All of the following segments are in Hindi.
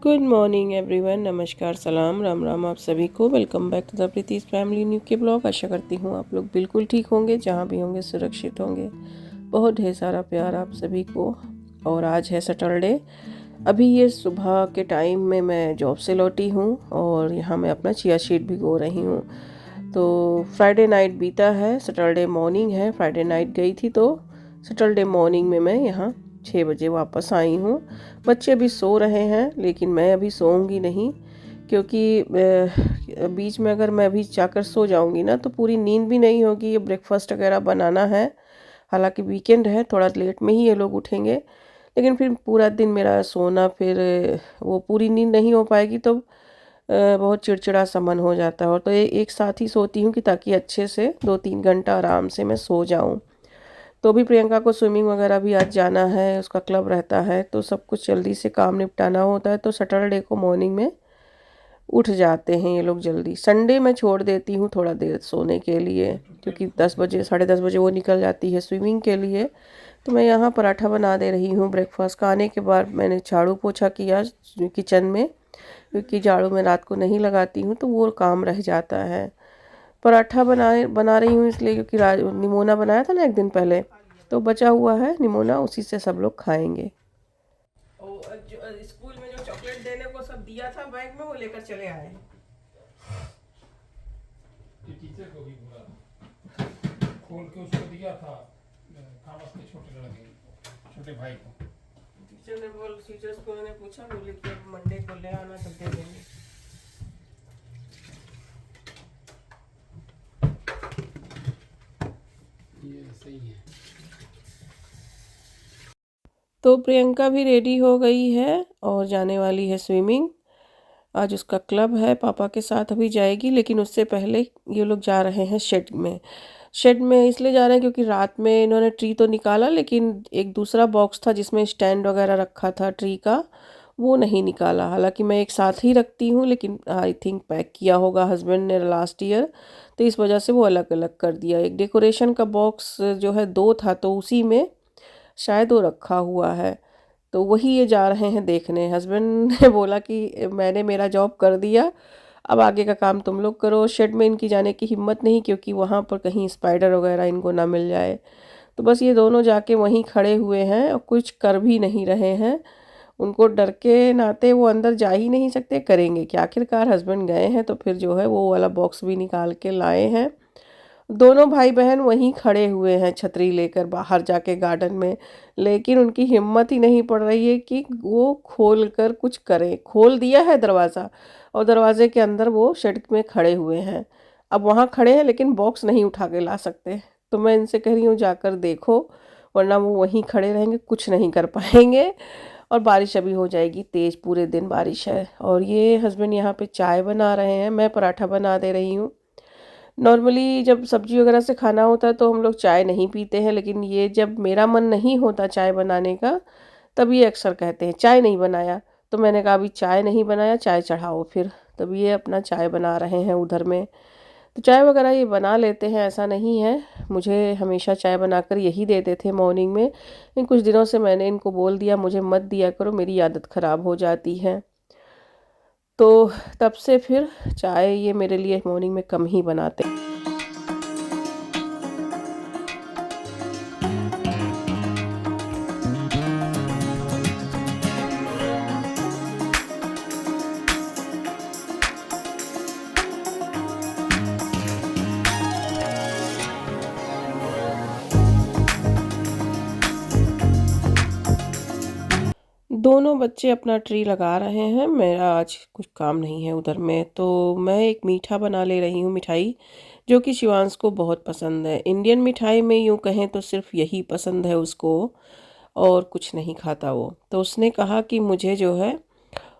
Good morning everyone. नमस्कार, सलाम, राम राम आप सभी को। Welcome back to the Preeti's family new के ब्लॉग। आशा करती हूँ आप लोग बिल्कुल ठीक होंगे, जहाँ भी होंगे सुरक्षित होंगे। बहुत ढेर सारा प्यार आप सभी को। और आज है सैटरडे। अभी ये सुबह के टाइम में मैं जॉब से लौटी हूँ और यहाँ मैं अपना चिया सीड भिगो रही हूँ। तो फ्राइडे नाइट बीता है, सैटरडे मॉर्निंग है। फ्राइडे नाइट गई थी तो सैटरडे मॉर्निंग में मैं यहाँ 6 बजे वापस आई हूँ। बच्चे अभी सो रहे हैं लेकिन मैं अभी सोऊंगी नहीं, क्योंकि बीच में अगर मैं अभी जाकर सो जाऊंगी ना तो पूरी नींद भी नहीं होगी। ये ब्रेकफास्ट वगैरह बनाना है, हालांकि वीकेंड है, थोड़ा लेट में ही ये लोग उठेंगे, लेकिन फिर पूरा दिन मेरा सोना, फिर वो पूरी नींद नहीं हो पाएगी तो बहुत चिड़चिड़ा सा मन हो जाता है। और तो एक साथ ही सोती हूँ कि ताकि अच्छे से 2-3 घंटा आराम से मैं सो जाऊँ। तो भी प्रियंका को स्विमिंग वगैरह भी आज जाना है, उसका क्लब रहता है, तो सब कुछ जल्दी से काम निपटाना होता है। तो सैटरडे को मॉर्निंग में उठ जाते हैं ये लोग जल्दी। संडे मैं छोड़ देती हूँ थोड़ा देर सोने के लिए, क्योंकि 10 बजे 10:30 बजे वो निकल जाती है स्विमिंग के लिए। तो मैं यहाँ पराठा बना दे रही हूँ। ब्रेकफास्ट का आने के बाद मैंने झाड़ू पोछा किया किचन में, क्योंकि झाड़ू मैं रात को नहीं लगाती हूँ तो वो काम रह जाता है। पराठा बना रही हूँ इसलिए क्योंकि निमोना बनाया था ना एक दिन पहले, तो बचा हुआ है निमोना, उसी से सब लोग खाएंगे। और जो स्कूल में जो चॉकलेट देने को सब दिया था बैग में, वो लेकर चले आए। टीचर को भी बोला, खोल के उसको दिया था थॉमस के छोटे लड़के, छोटे भाई को। टीचर्स को मैंने पूछा, बोले कि अब मंडे को ले आना तो दे देंगे। ये सही है। तो प्रियंका भी रेडी हो गई है और जाने वाली है स्विमिंग। आज उसका क्लब है, पापा के साथ अभी जाएगी, लेकिन उससे पहले ये लोग जा रहे हैं शेड में। शेड में इसलिए जा रहे हैं क्योंकि रात में इन्होंने ट्री तो निकाला, लेकिन एक दूसरा बॉक्स था जिसमें स्टैंड वगैरह रखा था ट्री का, वो नहीं निकाला। हालांकि मैं एक साथ ही रखती हूँ, लेकिन आई थिंक पैक किया होगा हस्बैंड ने लास्ट ईयर, तो इस वजह से वो अलग अलग कर दिया। एक डेकोरेशन का बॉक्स जो है 2 था, तो उसी में शायद वो रखा हुआ है। तो वही ये जा रहे हैं देखने। हस्बैंड ने बोला कि मैंने मेरा जॉब कर दिया, अब आगे का काम तुम लोग करो। शेड में इनकी जाने की हिम्मत नहीं, क्योंकि वहाँ पर कहीं स्पाइडर वगैरह इनको ना मिल जाए। तो बस ये दोनों जाके वहीं खड़े हुए हैं और कुछ कर भी नहीं रहे हैं। उनको डर के नाते वो अंदर जा ही नहीं सकते, करेंगे कि आखिरकार हस्बैंड गए हैं तो फिर जो है वो वाला बॉक्स भी निकाल के लाए हैं। दोनों भाई बहन वहीं खड़े हुए हैं छतरी लेकर बाहर जाके गार्डन में, लेकिन उनकी हिम्मत ही नहीं पड़ रही है कि वो खोल कर कुछ करें। खोल दिया है दरवाज़ा और दरवाजे के अंदर वो शेड में खड़े हुए हैं। अब वहाँ खड़े हैं लेकिन बॉक्स नहीं उठा के ला सकते। तो मैं इनसे कह रही हूँ जाकर देखो, वरना वो वहीं खड़े रहेंगे, कुछ नहीं कर पाएंगे। और बारिश अभी हो जाएगी तेज़, पूरे दिन बारिश है। और ये हस्बैंड यहाँ पे चाय बना रहे हैं, मैं पराठा बना दे रही हूँ। नॉर्मली जब सब्जी वगैरह से खाना होता है तो हम लोग चाय नहीं पीते हैं, लेकिन ये जब मेरा मन नहीं होता चाय बनाने का, तब ये अक्सर कहते हैं चाय नहीं बनाया। तो मैंने कहा अभी चाय नहीं बनाया, चाय चढ़ाओ फिर। तब ये अपना चाय बना रहे हैं उधर में। तो चाय वगैरह ये बना लेते हैं, ऐसा नहीं है। मुझे हमेशा चाय बनाकर यही देते थे मॉर्निंग में, लेकिन कुछ दिनों से मैंने इनको बोल दिया मुझे मत दिया करो, मेरी आदत ख़राब हो जाती है। तो तब से फिर चाय ये मेरे लिए मॉर्निंग में कम ही बनाते हैं। दोनों बच्चे अपना ट्री लगा रहे हैं, मेरा आज कुछ काम नहीं है उधर में। तो मैं एक मीठा बना ले रही हूँ, मिठाई जो कि शिवांश को बहुत पसंद है। इंडियन मिठाई में यूँ कहें तो सिर्फ यही पसंद है उसको, और कुछ नहीं खाता वो। तो उसने कहा कि मुझे जो है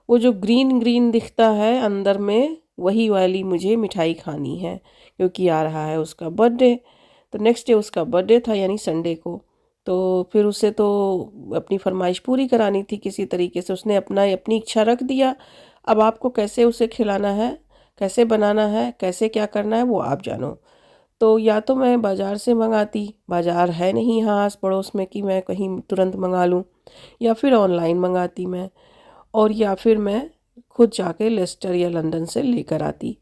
वो जो ग्रीन ग्रीन दिखता है अंदर में, वही वाली मुझे मिठाई खानी है, क्योंकि आ रहा है उसका बर्थडे। तो नेक्स्ट डे उसका बर्थडे था, यानी संडे को। तो फिर उसे तो अपनी फरमाइश पूरी करानी थी किसी तरीके से, उसने अपनी इच्छा रख दिया। अब आपको कैसे उसे खिलाना है, कैसे बनाना है, कैसे क्या करना है, वो आप जानो। तो या तो मैं बाज़ार से मंगाती, बाज़ार है नहीं यहाँ आस पड़ोस में कि मैं कहीं तुरंत मंगा लूँ, या फिर ऑनलाइन मंगाती मैं। और या फिर मैं खुद जाके लेस्टर या लंदन से लेकर आती।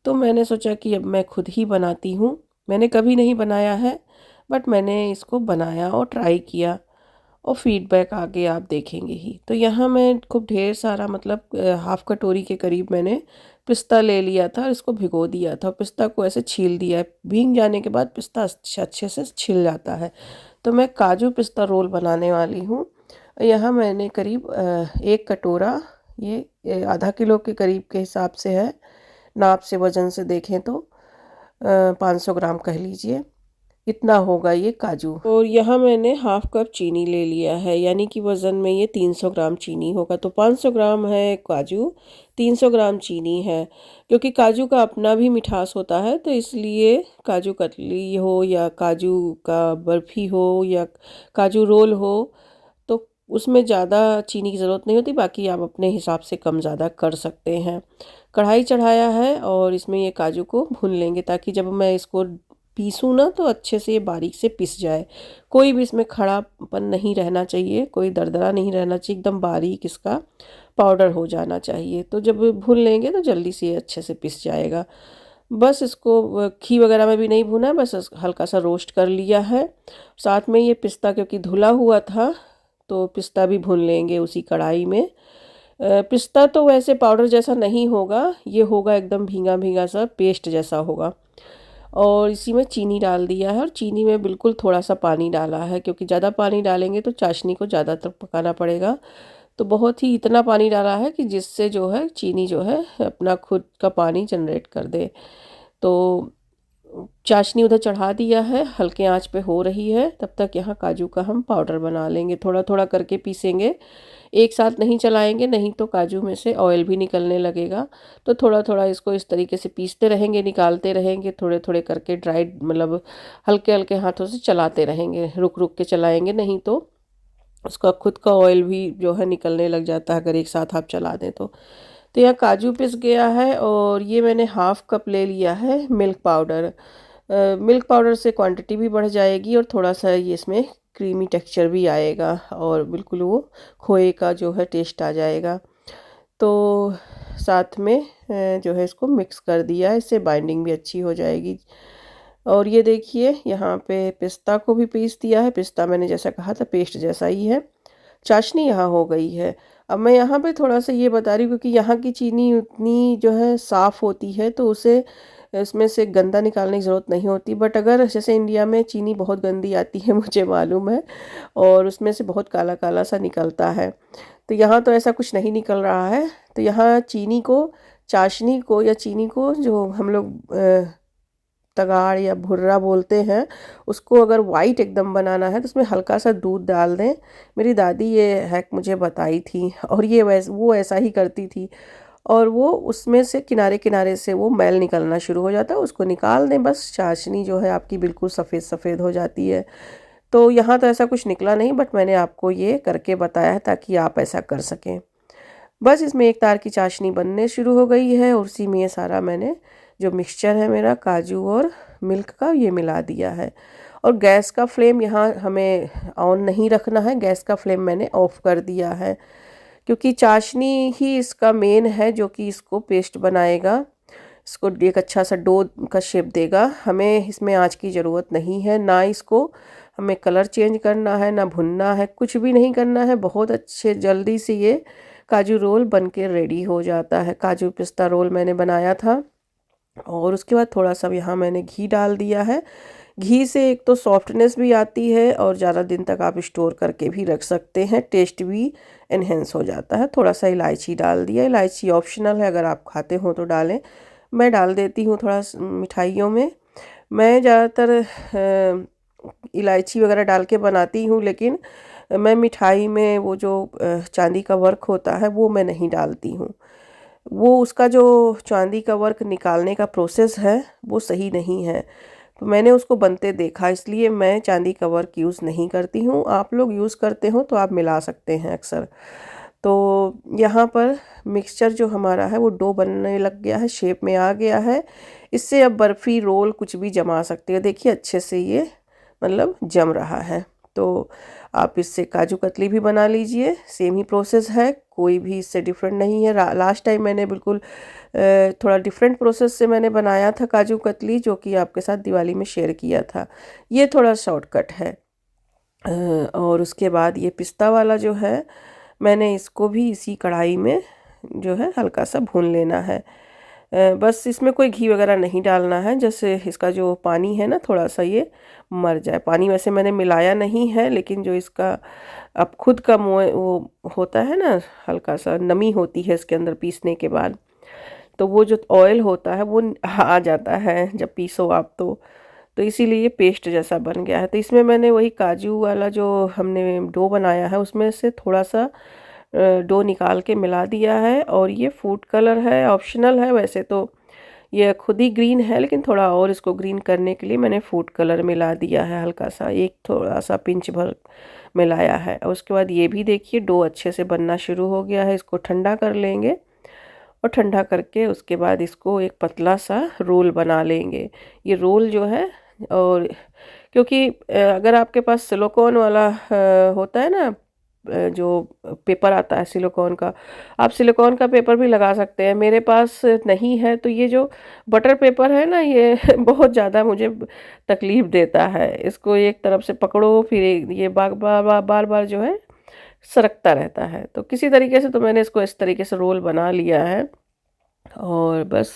तो मैंने सोचा कि अब मैं खुद ही बनाती हूँ। मैंने कभी नहीं बनाया है, बट मैंने इसको बनाया और ट्राई किया और फीडबैक आगे आप देखेंगे ही। तो यहाँ मैं खूब ढेर सारा मतलब हाफ़ कटोरी के करीब मैंने पिस्ता ले लिया था और इसको भिगो दिया था। पिस्ता को ऐसे छील दिया है, भीग जाने के बाद पिस्ता अच्छे से छिल जाता है। तो मैं काजू पिस्ता रोल बनाने वाली हूँ। यहाँ मैंने करीब 1 कटोरा, ये आधा किलो के करीब के हिसाब से है, नाप से वज़न से देखें तो 500 ग्राम कह लीजिए, इतना होगा ये काजू। और यहाँ मैंने हाफ कप चीनी ले लिया है, यानी कि वज़न में ये 300 ग्राम चीनी होगा। तो 500 ग्राम है काजू, 300 ग्राम चीनी है। क्योंकि काजू का अपना भी मिठास होता है, तो इसलिए काजू कतली हो या काजू का बर्फ़ी हो या काजू रोल हो, तो उसमें ज़्यादा चीनी की ज़रूरत नहीं होती। बाकी आप अपने हिसाब से कम ज़्यादा कर सकते हैं। कढ़ाई चढ़ाया है और इसमें ये काजू को भून लेंगे, ताकि जब मैं इसको पीसूँ ना तो अच्छे से ये बारीक से पिस जाए। कोई भी इसमें खड़ापन नहीं रहना चाहिए, कोई दरदरा नहीं रहना चाहिए, एकदम बारीक इसका पाउडर हो जाना चाहिए। तो जब भून लेंगे तो जल्दी से ये अच्छे से पिस जाएगा। बस इसको घी वगैरह में भी नहीं भुना है, बस हल्का सा रोस्ट कर लिया है। साथ में ये पिस्ता क्योंकि धुला हुआ था, तो पिस्ता भी भून लेंगे उसी कढ़ाई में। पिस्ता तो वैसे पाउडर जैसा नहीं होगा, ये होगा एकदम भींगा भींगा सा पेस्ट जैसा होगा। और इसी में चीनी डाल दिया है और चीनी में बिल्कुल थोड़ा सा पानी डाला है, क्योंकि ज़्यादा पानी डालेंगे तो चाशनी को ज़्यादा तक पकाना पड़ेगा। तो बहुत ही इतना पानी डाला है कि जिससे जो है चीनी जो है अपना खुद का पानी जनरेट कर दे। तो चाशनी उधर चढ़ा दिया है, हल्के आंच पे हो रही है। तब तक यहाँ काजू का हम पाउडर बना लेंगे, थोड़ा थोड़ा करके पीसेंगे, एक साथ नहीं चलाएंगे, नहीं तो काजू में से ऑयल भी निकलने लगेगा। तो थोड़ा थोड़ा इसको इस तरीके से पीसते रहेंगे, निकालते रहेंगे, थोड़े थोड़े करके ड्राई मतलब हल्के हल्के हाथों से चलाते रहेंगे, रुक रुक के चलाएंगे, नहीं तो उसका खुद का ऑयल भी जो है निकलने लग जाता है अगर एक साथ आप चला दें तो। यहाँ काजू पिस गया है और ये मैंने हाफ कप ले लिया है मिल्क पाउडर। मिल्क पाउडर से क्वांटिटी भी बढ़ जाएगी और थोड़ा सा ये इसमें क्रीमी टेक्सचर भी आएगा और बिल्कुल वो खोए का जो है टेस्ट आ जाएगा। तो साथ में जो है इसको मिक्स कर दिया है, इससे बाइंडिंग भी अच्छी हो जाएगी। और ये देखिए यहाँ पे पिस्ता को भी पीस दिया है। पिस्ता मैंने जैसा कहा था पेस्ट जैसा ही है। चाशनी यहाँ हो गई है। अब मैं यहाँ पे थोड़ा सा ये बता रही हूँ क्योंकि यहाँ की चीनी उतनी जो है साफ़ होती है, तो उसे इसमें से गंदा निकालने की ज़रूरत नहीं होती। बट अगर जैसे इंडिया में चीनी बहुत गंदी आती है मुझे मालूम है, और उसमें से बहुत काला काला सा निकलता है। तो यहाँ तो ऐसा कुछ नहीं निकल रहा है। तो यहाँ चीनी को, चाशनी को या चीनी को जो हम लोग तगाड़ या भुर्रा बोलते हैं, उसको अगर वाइट एकदम बनाना है तो उसमें हल्का सा दूध डाल दें। मेरी दादी ये हैक मुझे बताई थी और ये वो ऐसा ही करती थी। और वो उसमें से किनारे किनारे से वो मैल निकलना शुरू हो जाता है, उसको निकाल दें, बस चाशनी जो है आपकी बिल्कुल सफ़ेद सफ़ेद हो जाती है। तो यहाँ तो ऐसा कुछ निकला नहीं, बट मैंने आपको ये करके बताया है ताकि आप ऐसा कर सकें। बस इसमें एक तार की चाशनी बनने शुरू हो गई है और उसी में ये सारा मैंने जो मिक्सचर है मेरा काजू और मिल्क का, ये मिला दिया है। और गैस का फ्लेम यहाँ हमें ऑन नहीं रखना है, गैस का फ्लेम मैंने ऑफ़ कर दिया है, क्योंकि चाशनी ही इसका मेन है जो कि इसको पेस्ट बनाएगा, इसको एक अच्छा सा डो का शेप देगा। हमें इसमें आँच की ज़रूरत नहीं है, ना इसको हमें कलर चेंज करना है, ना भुनना है, कुछ भी नहीं करना है। बहुत अच्छे जल्दी से ये काजू रोल बन के रेडी हो जाता है। काजू पिस्ता रोल मैंने बनाया था और उसके बाद थोड़ा सा यहाँ मैंने घी डाल दिया है। घी से एक तो सॉफ्टनेस भी आती है और ज़्यादा दिन तक आप स्टोर करके भी रख सकते हैं, टेस्ट भी एनहेंस हो जाता है। थोड़ा सा इलायची डाल दिया, इलायची ऑप्शनल है, अगर आप खाते हो तो डालें, मैं डाल देती हूँ थोड़ा मिठाइयों में। मैं ज़्यादातर इलायची वगैरह डाल के बनाती हूँ, लेकिन मैं मिठाई में वो जो चांदी का वर्क होता है वो मैं नहीं डालती हूँ। वो उसका जो चांदी का वर्क निकालने का प्रोसेस है वो सही नहीं है, तो मैंने उसको बनते देखा, इसलिए मैं चांदी का वर्क यूज़ नहीं करती हूँ। आप लोग यूज़ करते हो तो आप मिला सकते हैं अक्सर। तो यहाँ पर मिक्सचर जो हमारा है वो डो बनने लग गया है, शेप में आ गया है। इससे अब बर्फ़ी रोल कुछ भी जमा सकते हैं। देखिए अच्छे से ये मतलब जम रहा है। तो आप इससे काजू कतली भी बना लीजिए, सेम ही प्रोसेस है, कोई भी इससे डिफरेंट नहीं है। लास्ट टाइम मैंने बिल्कुल थोड़ा डिफरेंट प्रोसेस से मैंने बनाया था काजू कतली, जो कि आपके साथ दिवाली में शेयर किया था। ये थोड़ा शॉर्टकट है। और उसके बाद ये पिस्ता वाला जो है, मैंने इसको भी इसी कढ़ाई में जो है हल्का सा भून लेना है। बस इसमें कोई घी वगैरह नहीं डालना है, जैसे इसका जो पानी है ना थोड़ा सा ये मर जाए। पानी वैसे मैंने मिलाया नहीं है, लेकिन जो इसका अब खुद का वो होता है ना, हल्का सा नमी होती है इसके अंदर पीसने के बाद, तो वो जो ऑयल होता है वो आ जाता है जब पीसो आप। तो इसीलिए ये पेस्ट जैसा बन गया है। तो इसमें मैंने वही काजू वाला जो हमने डो बनाया है उसमें से थोड़ा सा डो निकाल के मिला दिया है। और ये फूड कलर है, ऑप्शनल है वैसे तो, ये खुद ही ग्रीन है, लेकिन थोड़ा और इसको ग्रीन करने के लिए मैंने फूड कलर मिला दिया है हल्का सा, एक थोड़ा सा पिंच भर मिलाया है। और उसके बाद ये भी देखिए डो अच्छे से बनना शुरू हो गया है। इसको ठंडा कर लेंगे और ठंडा करके उसके बाद इसको एक पतला सा रोल बना लेंगे। ये रोल जो है, और क्योंकि अगर आपके पास सिलिकॉन वाला होता है ना, जो पेपर आता है सिलिकॉन का, आप सिलिकॉन का पेपर भी लगा सकते हैं। मेरे पास नहीं है, तो ये जो बटर पेपर है ना, ये बहुत ज़्यादा मुझे तकलीफ़ देता है। इसको एक तरफ से पकड़ो, फिर ये बार बार बार बार जो है सरकता रहता है। तो किसी तरीके से तो मैंने इसको इस तरीके से रोल बना लिया है। और बस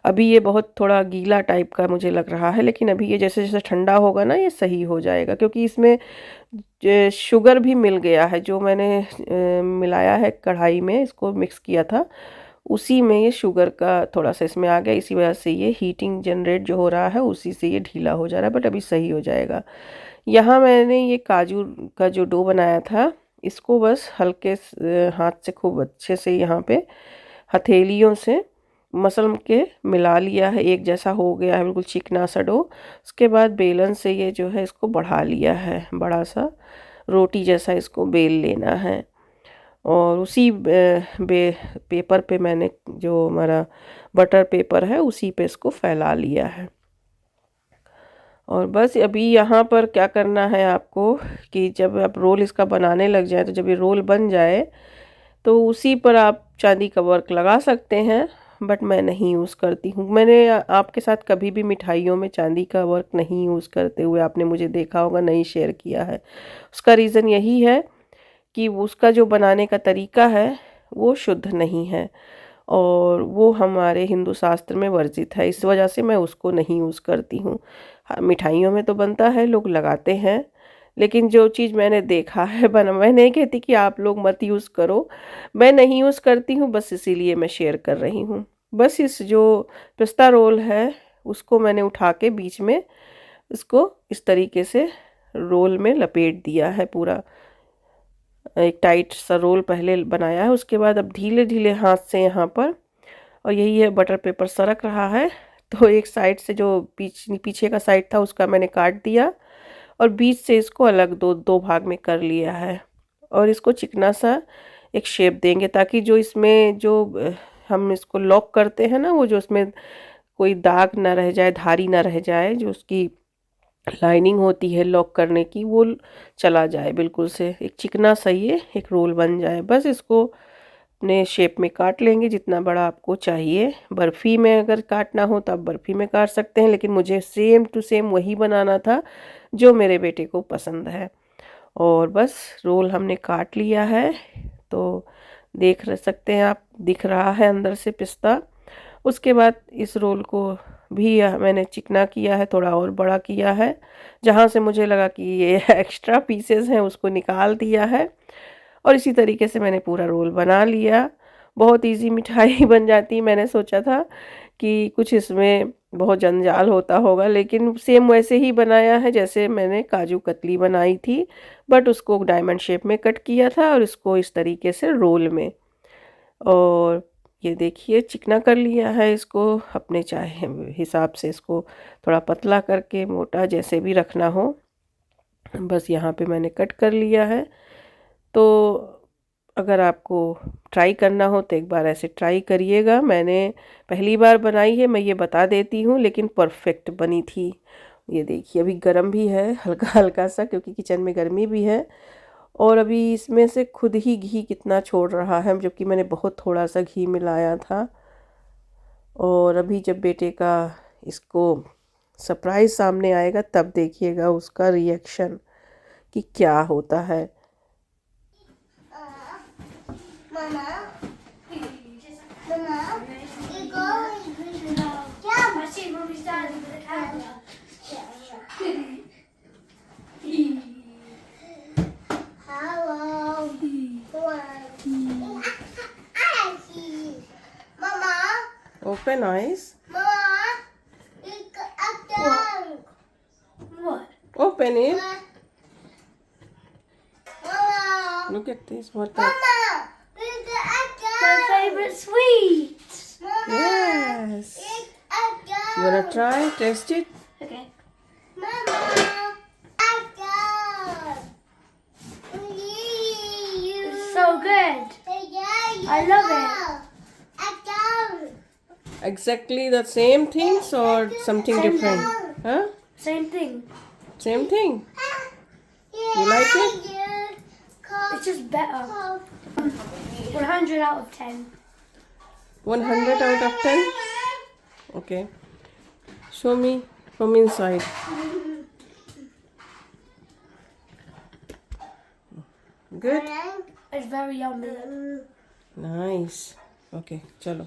अभी ये बहुत थोड़ा गीला टाइप का मुझे लग रहा है, लेकिन अभी ये जैसे जैसे ठंडा होगा ना ये सही हो जाएगा, क्योंकि इसमें शुगर भी मिल गया है। जो मैंने मिलाया है कढ़ाई में, इसको मिक्स किया था, उसी में ये शुगर का थोड़ा सा इसमें आ गया। इसी वजह से ये हीटिंग जनरेट जो हो रहा है उसी से ये ढीला हो जा रहा है, बट अभी सही हो जाएगा। यहाँ मैंने ये काजू का जो डो बनाया था, इसको बस हल्के हाथ से खूब अच्छे से यहाँ पे हथेलियों से मसल के मिला लिया है, एक जैसा हो गया है, बिल्कुल चिकना सा डो। उसके बाद बेलन से ये जो है इसको बढ़ा लिया है, बड़ा सा रोटी जैसा इसको बेल लेना है। और उसी पेपर पे मैंने, जो हमारा बटर पेपर है, उसी पे इसको फैला लिया है। और बस अभी यहाँ पर क्या करना है आपको, कि जब आप रोल इसका बनाने लग जाए, तो जब ये रोल बन जाए तो उसी पर आप चांदी का वर्क लगा सकते हैं, बट मैं नहीं यूज़ करती हूँ। मैंने आपके साथ कभी भी मिठाइयों में चांदी का वर्क नहीं यूज़ करते हुए आपने मुझे देखा होगा, नहीं शेयर किया है। उसका रीज़न यही है कि उसका जो बनाने का तरीका है वो शुद्ध नहीं है, और वो हमारे हिंदू शास्त्र में वर्जित है। इस वजह से मैं उसको नहीं यूज़ करती हूँ। हाँ, मिठाइयों में तो बनता है, लोग लगाते हैं, लेकिन जो चीज़ मैंने देखा है बना, मैं नहीं कहती कि आप लोग मत यूज़ करो, मैं नहीं यूज़ करती हूँ, बस इसीलिए मैं शेयर कर रही हूँ। बस इस जो पिस्ता रोल है उसको मैंने उठा के बीच में इसको इस तरीके से रोल में लपेट दिया है पूरा। एक टाइट सा रोल पहले बनाया है, उसके बाद अब धीरे धीरे हाथ से यहाँ पर, और यही है बटर पेपर सरक रहा है, तो एक साइड से जो पीछे का साइड था उसका मैंने काट दिया, और बीच से इसको अलग दो दो भाग में कर लिया है। और इसको चिकना सा एक शेप देंगे, ताकि जो इसमें जो हम इसको लॉक करते हैं ना, वो जो उसमें कोई दाग ना रह जाए, धारी ना रह जाए, जो उसकी लाइनिंग होती है लॉक करने की, वो चला जाए बिल्कुल से, एक चिकना सा ये एक रोल बन जाए। बस इसको अपने शेप में काट लेंगे जितना बड़ा आपको चाहिए। बर्फ़ी में अगर काटना हो तो आप बर्फ़ी में काट सकते हैं, लेकिन मुझे सेम टू सेम वही बनाना था जो मेरे बेटे को पसंद है। और बस रोल हमने काट लिया है, तो देख सकते हैं आप, दिख रहा है अंदर से पिस्ता। उसके बाद इस रोल को भी मैंने चिकना किया है, थोड़ा और बड़ा किया है। जहाँ से मुझे लगा कि ये एक्स्ट्रा पीसेस हैं उसको निकाल दिया है, और इसी तरीके से मैंने पूरा रोल बना लिया। बहुत इजी मिठाई बन जाती। मैंने सोचा था कि कुछ इसमें बहुत जंजाल होता होगा, लेकिन सेम वैसे ही बनाया है जैसे मैंने काजू कतली बनाई थी, बट उसको डायमंड शेप में कट किया था और इसको इस तरीके से रोल में। और ये देखिए चिकना कर लिया है इसको, अपने चाहे हिसाब से इसको थोड़ा पतला करके मोटा जैसे भी रखना हो, बस यहाँ पे मैंने कट कर लिया है। तो अगर आपको ट्राई करना हो तो एक बार ऐसे ट्राई करिएगा। मैंने पहली बार बनाई है, मैं ये बता देती हूँ, लेकिन परफेक्ट बनी थी। ये देखिए अभी गरम भी है हल्का हल्का सा, क्योंकि किचन में गर्मी भी है। और अभी इसमें से खुद ही घी कितना छोड़ रहा है, जबकि मैंने बहुत थोड़ा सा घी मिलाया था। और अभी जब बेटे का इसको सरप्राइज सामने आएगा तब देखिएगा उसका रिएक्शन कि क्या होता है। Open eyes. What? Open it. Look at this. What the? My favorite sweet. Yes. You wanna try? Taste it? Okay. It's so good. I love it. Exactly the same things or something Same different? Huh? Same thing. Same thing? You like it? It's just better. 100 out of 10. 100 out of 10? Okay. Show me from inside. Good? It's very yummy. Nice. Okay, चलो।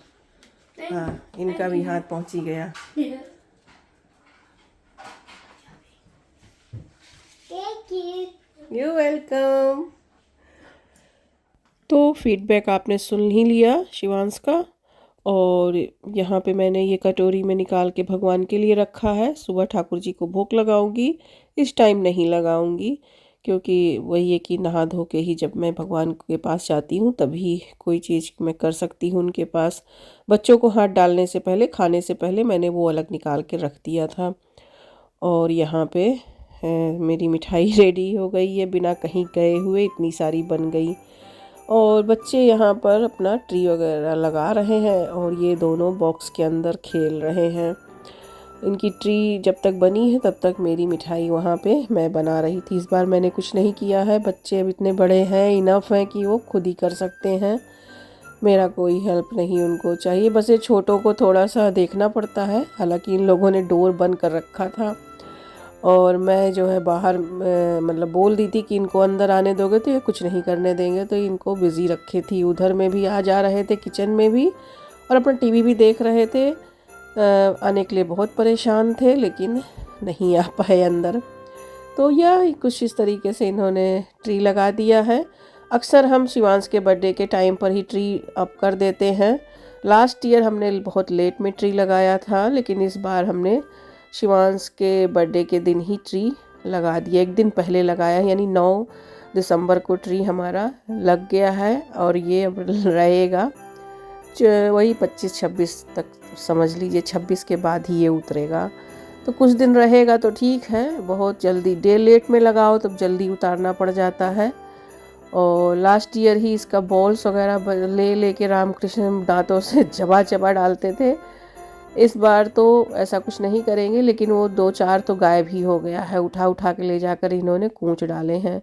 हाँ, इनका भी हाथ पहुंच ही गया। Yeah. You welcome. तो फीडबैक आपने सुन ही लिया शिवांश का। और यहाँ पे मैंने ये कटोरी में निकाल के भगवान के लिए रखा है। सुबह ठाकुर जी को भोग लगाऊंगी, इस टाइम नहीं लगाऊंगी, क्योंकि वही है कि नहा धो के ही जब मैं भगवान के पास जाती हूँ तभी कोई चीज़ मैं कर सकती हूँ उनके पास। बच्चों को हाथ डालने से पहले, खाने से पहले मैंने वो अलग निकाल के रख दिया था। और यहाँ पे मेरी मिठाई रेडी हो गई है, बिना कहीं गए हुए इतनी सारी बन गई। और बच्चे यहाँ पर अपना ट्री वगैरह लगा रहे हैं और ये दोनों बॉक्स के अंदर खेल रहे हैं। इनकी ट्री जब तक बनी है तब तक मेरी मिठाई वहाँ पे मैं बना रही थी। इस बार मैंने कुछ नहीं किया है, बच्चे अब इतने बड़े हैं, इनफ हैं कि वो खुद ही कर सकते हैं, मेरा कोई हेल्प नहीं उनको चाहिए। बस ये छोटों को थोड़ा सा देखना पड़ता है। हालांकि इन लोगों ने डोर बंद कर रखा था और मैं जो है बाहर मतलब बोल दी थी कि इनको अंदर आने दोगे तो ये कुछ नहीं करने देंगे, तो इनको बिज़ी रखे थी। उधर में भी आ जा रहे थे, किचन में भी, और अपना टीवी भी देख रहे थे। आने के लिए बहुत परेशान थे लेकिन नहीं आ पाए अंदर। तो यह कुछ इस तरीके से इन्होंने ट्री लगा दिया है। अक्सर हम शिवांश के बर्थडे के टाइम पर ही ट्री अप कर देते हैं। लास्ट ईयर हमने बहुत लेट में ट्री लगाया था, लेकिन इस बार हमने शिवांश के बर्थडे के दिन ही ट्री लगा दिया। एक दिन पहले लगाया, यानी 9 दिसंबर को ट्री हमारा लग गया है और ये अब रहेगा वही 25-26 तक, समझ लीजिए 26 के बाद ही ये उतरेगा। तो कुछ दिन रहेगा तो ठीक है। बहुत जल्दी डे लेट में लगाओ तब जल्दी उतारना पड़ जाता है। और लास्ट ईयर ही इसका बॉल्स वगैरह ले के रामकृष्ण दांतों से चबा चबा डालते थे। इस बार तो ऐसा कुछ नहीं करेंगे, लेकिन वो 2-4 तो गायब ही हो गया है, उठा उठा के ले जाकर इन्होंने कूच डाले हैं।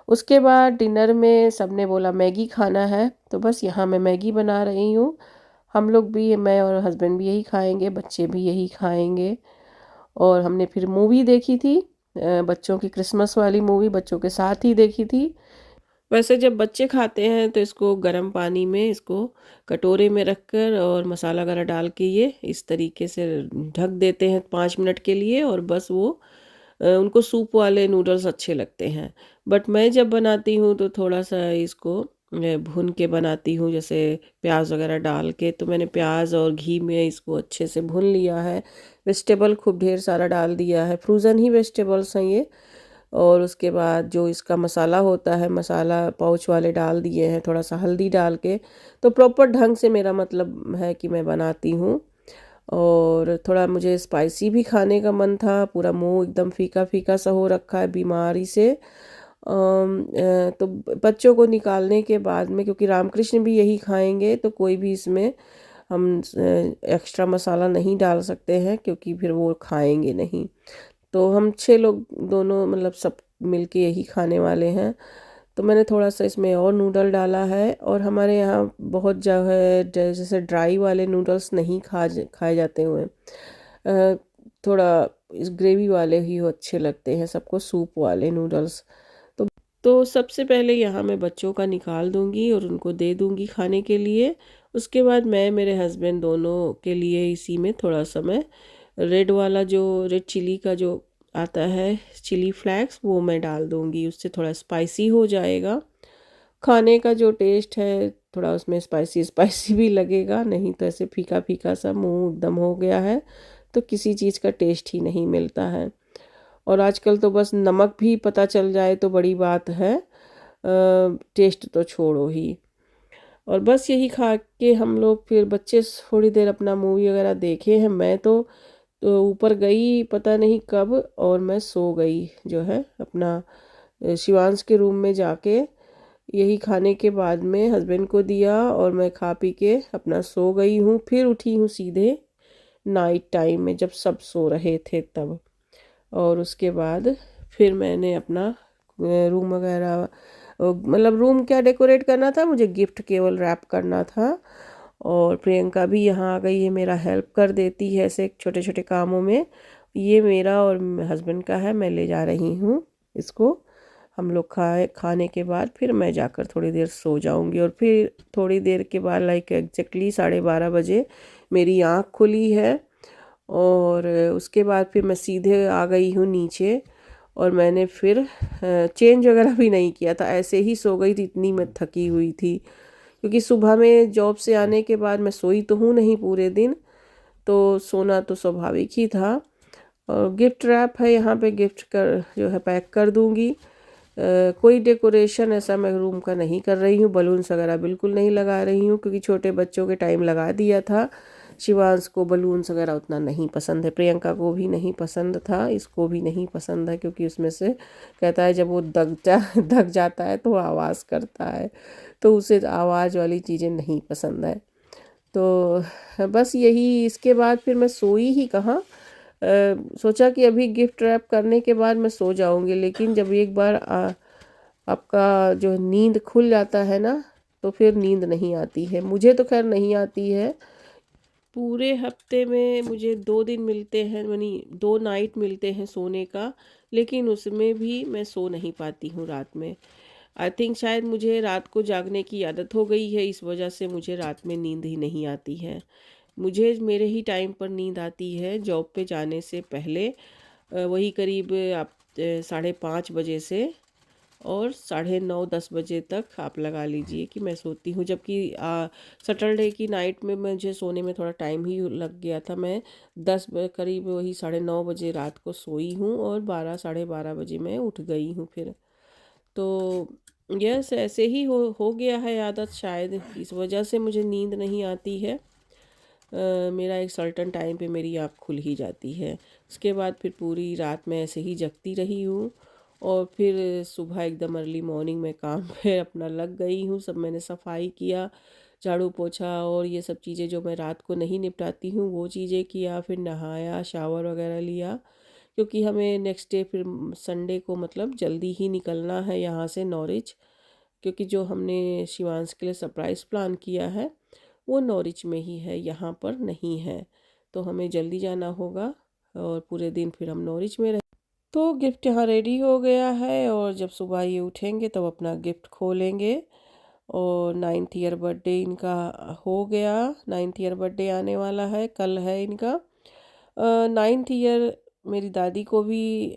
उसके बाद डिनर में सबने बोला मैगी खाना है, तो बस यहाँ मैं मैगी बना रही हूँ। हम लोग भी, मैं और हस्बैंड भी यही खाएंगे, बच्चे भी यही खाएंगे। और हमने फिर मूवी देखी थी, बच्चों की क्रिसमस वाली मूवी बच्चों के साथ ही देखी थी। वैसे जब बच्चे खाते हैं तो इसको गर्म पानी में, इसको कटोरे में रखकर और मसाला वगैरह डाल के ये इस तरीके से ढक देते हैं 5 मिनट के लिए, और बस वो उनको सूप वाले नूडल्स अच्छे लगते हैं। बट मैं जब बनाती हूँ तो थोड़ा सा इसको भून के बनाती हूँ, जैसे प्याज वगैरह डाल के। तो मैंने प्याज और घी में इसको अच्छे से भून लिया है। वेजिटेबल खूब ढेर सारा डाल दिया है, फ्रोज़न ही वेजिटेबल्स हैं ये। और उसके बाद जो इसका मसाला होता है, मसाला पाउच वाले डाल दिए हैं, थोड़ा सा हल्दी डाल के। तो प्रॉपर ढंग से मेरा मतलब है कि मैं बनाती हूँ। और थोड़ा मुझे स्पाइसी भी खाने का मन था, पूरा मुंह एकदम फीका फीका सा हो रखा है बीमारी से। तो बच्चों को निकालने के बाद में, क्योंकि रामकृष्ण भी यही खाएंगे, तो कोई भी इसमें हम एक्स्ट्रा मसाला नहीं डाल सकते हैं, क्योंकि फिर वो खाएंगे नहीं। तो हम 6 लोग दोनों मतलब सब मिलके यही खाने वाले हैं। तो मैंने थोड़ा सा इसमें और नूडल डाला है। और हमारे यहाँ बहुत जो है जैसे ड्राई वाले नूडल्स नहीं खाए जाते हुए, थोड़ा इस ग्रेवी वाले ही अच्छे लगते हैं सबको, सूप वाले नूडल्स। तो सबसे पहले यहाँ मैं बच्चों का निकाल दूँगी और उनको दे दूँगी खाने के लिए। उसके बाद मैं मेरे हस्बैंड दोनों के लिए इसी में थोड़ा सा मैं रेड चिली का जो आता है चिली फ्लैक्स, वो मैं डाल दूँगी। उससे थोड़ा स्पाइसी हो जाएगा। खाने का जो टेस्ट है थोड़ा उसमें स्पाइसी स्पाइसी भी लगेगा, नहीं तो ऐसे फीका फीका सा मुंह एकदम हो गया है तो किसी चीज़ का टेस्ट ही नहीं मिलता है। और आजकल तो बस नमक भी पता चल जाए तो बड़ी बात है, टेस्ट तो छोड़ो ही। और बस यही खा के हम लोग फिर बच्चे थोड़ी देर अपना मूवी वगैरह देखे हैं। मैं तो ऊपर गई पता नहीं कब, और मैं सो गई जो है अपना शिवांश के रूम में जाके। यही खाने के बाद में हस्बैंड को दिया और मैं खा पी के अपना सो गई हूँ। फिर उठी हूँ सीधे नाइट टाइम में जब सब सो रहे थे तब। और उसके बाद फिर मैंने अपना रूम वगैरह, मतलब रूम क्या डेकोरेट करना था, मुझे गिफ्ट केवल रैप करना था। और प्रियंका भी यहाँ आ गई है, मेरा हेल्प कर देती है ऐसे छोटे छोटे कामों में। ये मेरा और हस्बैंड का है, मैं ले जा रही हूँ इसको। हम लोग खाने के बाद फिर मैं जाकर थोड़ी देर सो जाऊंगी। और फिर थोड़ी देर के बाद लाइक एग्जैक्टली 12:30 बजे मेरी आँख खुली है। और उसके बाद फिर मैं सीधे आ गई हूँ नीचे। और मैंने फिर चेंज वगैरह भी नहीं किया था, ऐसे ही सो गई थी, इतनी मैं थकी हुई थी। क्योंकि सुबह में जॉब से आने के बाद मैं सोई तो हूँ नहीं पूरे दिन, तो सोना तो स्वाभाविक ही था। और गिफ्ट रैप है यहाँ पे, गिफ्ट कर जो है पैक कर दूँगी। कोई डेकोरेशन ऐसा मैं रूम का नहीं कर रही हूँ, बलून्स वगैरह बिल्कुल नहीं लगा रही हूँ, क्योंकि छोटे बच्चों के टाइम लगा दिया था। शिवांश को बलून्स वगैरह उतना नहीं पसंद है, प्रियंका को भी नहीं पसंद था, इसको भी नहीं पसंद है, क्योंकि उसमें से कहता है जब वो दग जाता है तो वो आवाज़ करता है, तो उसे आवाज़ वाली चीज़ें नहीं पसंद है। तो बस यही, इसके बाद फिर मैं सोई ही कहाँ। सोचा कि अभी गिफ्ट रैप करने के बाद मैं सो जाऊंगी, लेकिन जब एक बार आपका जो नींद खुल जाता है ना, तो फिर नींद नहीं आती है। मुझे तो खैर नहीं आती है। पूरे हफ्ते में मुझे 2 दिन मिलते हैं, यानी 2 नाइट मिलते हैं सोने का, लेकिन उसमें भी मैं सो नहीं पाती हूँ रात में। आई थिंक शायद मुझे रात को जागने की आदत हो गई है, इस वजह से मुझे रात में नींद ही नहीं आती है। मुझे मेरे ही टाइम पर नींद आती है जॉब पे जाने से पहले, वही करीब आप 5:30 बजे से और 9:30-10 बजे तक आप लगा लीजिए कि मैं सोती हूँ। जबकि सैटरडे की नाइट में मुझे सोने में थोड़ा टाइम ही लग गया था। मैं करीब वही 9:30 बजे रात को सोई हूँ और 12-12:30 बजे मैं उठ गई हूँ फिर। तो यस, ऐसे ही हो गया है आदत, शायद इस वजह से मुझे नींद नहीं आती है। मेरा एक सर्टन टाइम पे मेरी आँख खुल ही जाती है। उसके बाद फिर पूरी रात मैं ऐसे ही जगती रही हूँ। और फिर सुबह एकदम अर्ली मॉर्निंग में काम पे अपना लग गई हूँ। सब मैंने सफाई किया, झाड़ू पोछा और ये सब चीज़ें जो मैं रात को नहीं निपटाती हूँ वो चीज़ें किया। फिर नहाया, शावर वगैरह लिया, क्योंकि हमें नेक्स्ट डे फिर संडे को मतलब जल्दी ही निकलना है यहाँ से नॉरिच। क्योंकि जो हमने शिवांश के लिए सरप्राइज़ प्लान किया है वो नॉरिच में ही है, यहाँ पर नहीं है। तो हमें जल्दी जाना होगा और पूरे दिन फिर हम नॉरिच में रह। तो गिफ्ट यहाँ रेडी हो गया है और जब सुबह ये उठेंगे तब अपना गिफ्ट खोलेंगे। और 9th ईयर बर्थडे इनका हो गया। 9th ईयर बर्थडे आने वाला है, कल है इनका 9th ईयर। मेरी दादी को भी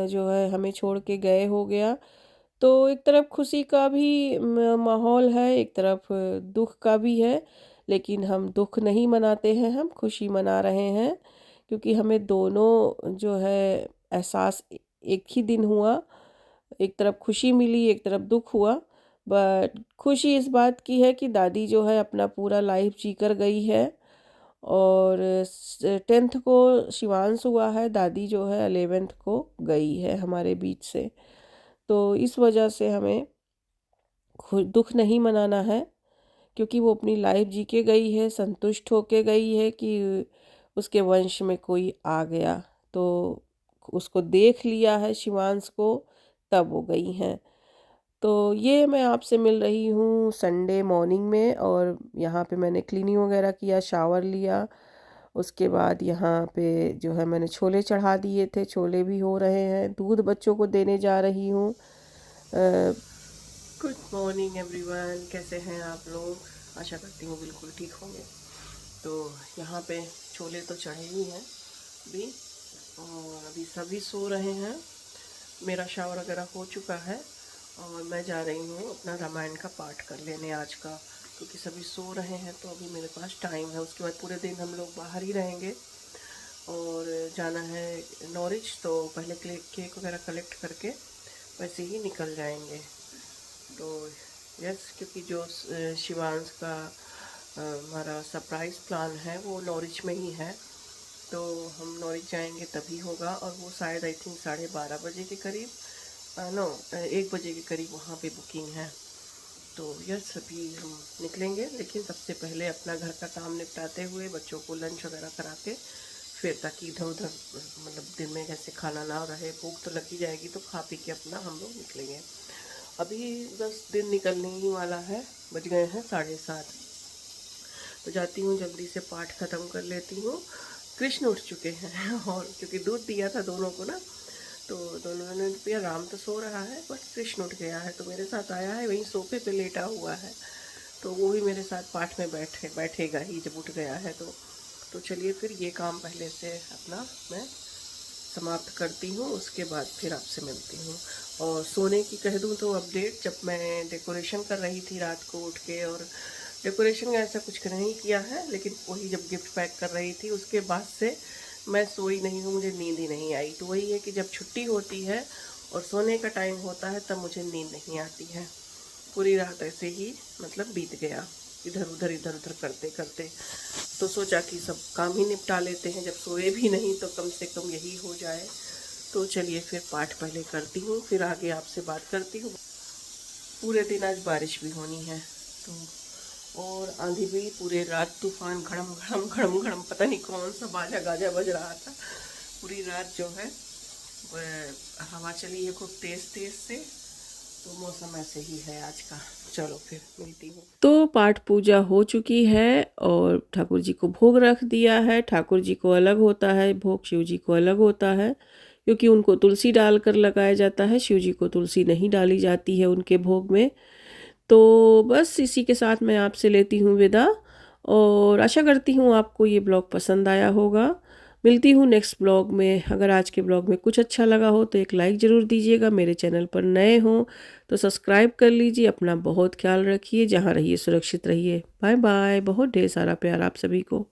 जो है हमें छोड़ के गए हो गया। तो एक तरफ खुशी का भी माहौल है, एक तरफ दुख का भी है। लेकिन हम दुख नहीं मनाते हैं, हम खुशी मना रहे हैं, क्योंकि हमें दोनों जो है एहसास एक ही दिन हुआ। एक तरफ खुशी मिली, एक तरफ दुख हुआ। बट खुशी इस बात की है कि दादी जो है अपना पूरा लाइफ जी कर गई है। और 10th को शिवांश हुआ है, दादी जो है 11th को गई है हमारे बीच से। तो इस वजह से हमें दुख नहीं मनाना है, क्योंकि वो अपनी लाइफ जी के गई है, संतुष्ट होके गई है कि उसके वंश में कोई आ गया। तो उसको देख लिया है शिवांश को, तब वो गई हैं। तो ये मैं आपसे मिल रही हूँ संडे मॉर्निंग में, और यहाँ पे मैंने क्लीनिंग वगैरह किया, शावर लिया। उसके बाद यहाँ पे जो है मैंने छोले चढ़ा दिए थे, छोले भी हो रहे हैं। दूध बच्चों को देने जा रही हूँ। गुड मॉर्निंग एवरीवन, कैसे हैं आप लोग? आशा करती हूँ बिल्कुल ठीक होंगे। तो यहाँ पे छोले तो चढ़े ही हैं अभी, और अभी सभी सो रहे हैं। मेरा शावर वगैरह हो चुका है और मैं जा रही हूँ अपना रामायण का पाठ कर लेने आज का, क्योंकि सभी सो रहे हैं तो अभी मेरे पास टाइम है। उसके बाद पूरे दिन हम लोग बाहर ही रहेंगे और जाना है नॉरिच, तो पहले केक वगैरह कलेक्ट करके वैसे ही निकल जाएंगे। तो यस, क्योंकि जो शिवांश का हमारा सरप्राइज़ प्लान है वो नॉरिच में ही है, तो हम नॉरिच जाएंगे तभी होगा। और वो शायद आई थिंक 12:30 बजे के करीब, 1 बजे के करीब वहाँ पे बुकिंग है। तो यस, अभी हम निकलेंगे, लेकिन सबसे पहले अपना घर का काम निपटाते हुए बच्चों को लंच वगैरह करा के फिर, ताकि इधर उधर मतलब दिन में जैसे खाना ना रहे, भूख तो लगी जाएगी, तो खा पी के अपना हम लोग निकलेंगे। अभी बस दिन निकलने ही वाला है, बज गए हैं 7:30। तो जाती हूँ, जल्दी से पाठ ख़त्म कर लेती हूँ। कृष्ण उठ चुके हैं, और क्योंकि दूध दिया था दोनों को ना, तो दोनों ने पिया। राम तो सो रहा है, बट कृष्ण उठ गया है, तो मेरे साथ आया है, वहीं सोफे पे लेटा हुआ है। तो वो भी मेरे साथ पाठ में बैठेगा ही जब उठ गया है। तो चलिए फिर ये काम पहले से अपना मैं समाप्त करती हूँ, उसके बाद फिर आपसे मिलती हूँ। और सोने की कह दूँ तो अपडेट, जब मैं डेकोरेशन कर रही थी रात को उठ के, और डेकोरेशन ऐसा कुछ नहीं किया है, लेकिन वही जब गिफ्ट पैक कर रही थी उसके बाद से मैं सोई नहीं हूँ, मुझे नींद ही नहीं आई। तो वही है कि जब छुट्टी होती है और सोने का टाइम होता है तब मुझे नींद नहीं आती है। पूरी रात ऐसे ही मतलब बीत गया, इधर उधर करते करते। तो सोचा कि सब काम ही निपटा लेते हैं, जब सोए भी नहीं तो कम से कम यही हो जाए। तो चलिए फिर पाठ पहले करती हूँ, फिर आगे आपसे बात करती हूँ। पूरे दिन आज बारिश भी होनी है, तो और आंधी भी, पूरे रात तूफान, घड़म घड़म घड़म घड़म, पता नहीं कौन सा बाजा गाजा बज रहा था। पूरी रात जो है हवा चली है खूब तेज़ से, तो मौसम ऐसे ही है आज का। चलो फिर मिलती हूँ। तो पाठ पूजा हो चुकी है और ठाकुर जी को भोग रख दिया है। ठाकुर जी को अलग होता है भोग, शिव जी को अलग होता है, क्योंकि उनको तुलसी डालकर लगाया जाता है। शिव जी को तुलसी नहीं डाली जाती है उनके भोग में। तो बस इसी के साथ मैं आपसे लेती हूँ विदा, और आशा करती हूँ आपको ये ब्लॉग पसंद आया होगा। मिलती हूँ नेक्स्ट ब्लॉग में। अगर आज के ब्लॉग में कुछ अच्छा लगा हो तो एक लाइक ज़रूर दीजिएगा। मेरे चैनल पर नए हो तो सब्सक्राइब कर लीजिए। अपना बहुत ख्याल रखिए, जहाँ रहिए सुरक्षित रहिए। Bye bye. बहुत ढेर सारा प्यार आप सभी को।